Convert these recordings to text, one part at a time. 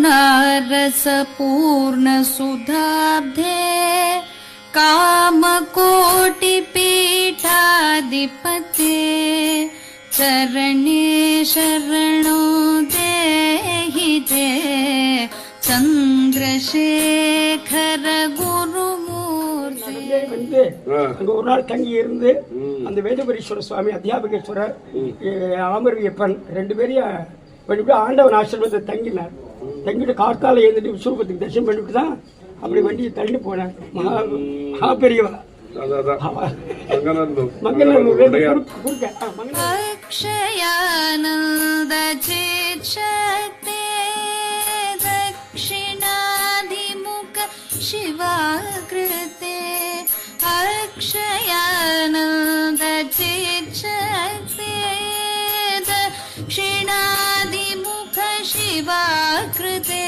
करुणारसपूर्णसुधाब्धे कामकोटिपीठाधिपते चरणे शरणो देहि ते சந்திரசேகர குருமூர்த்தி. அங்க ஒரு நாள் தங்கி இருந்து அந்த வேதபுரீஸ்வரர் சுவாமி, அத்தியாபகேஸ்வரர், ஆமர்வியப்பன் ரெண்டு பேரையும் பண்ணிவிட்டு ஆண்டவன் ஆசிரமத்தை தங்கினார். தங்கிட்டு கார்த்தால எழுந்துட்டு விஸ்வரூபத்துக்கு தரிசனம் பண்ணிவிட்டு தான் அப்படி வண்டியை தள்ளி போனார். மகா பெரியவா அக்ஷயானந்த சித்சக்தே दक्षिणाधिमुख शिवाकृते अक्षयानन्द चित्सक्ते दक्षिणाधिमुख शिवाकृते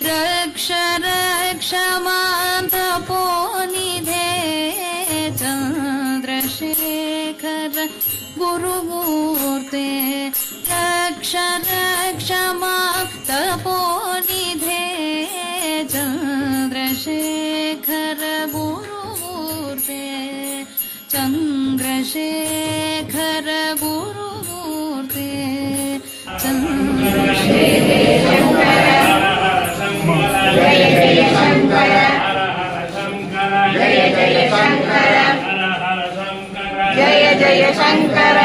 रक्ष रक्ष मां तपोनिधे चन्द्रशेखर गुरुमूर्ते रक्ष रक्ष मां तपोनिधे चन्द्रशेखर गुरुमूर्ते चन्द्रशेखर गुरुमूर्ते चन्द्रशेखर जय जय शंकर जय जय शंकर जय जय शंकर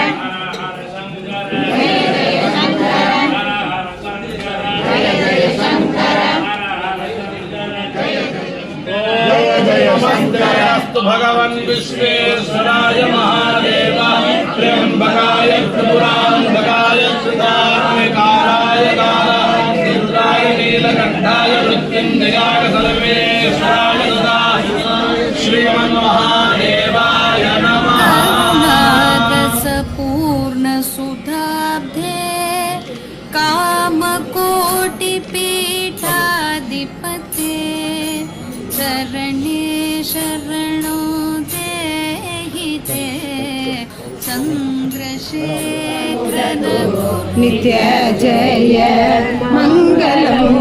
शंकरस्तु भगवन् विश्वेश्वराय महादेवाय त्र्यंबकाय त्रिपुरांतकाय सुधात्मिकाय कालाय नीलकंठाय मृत्युंजयाय सर्वेश्वराय श्रीमन्महादेवाय नमः. पूर्णसुधाब्धे कामकोटिपीठाधिपते चरणे शरणो देहि ते चन्द्रशेखर नित्य जय मंगलम्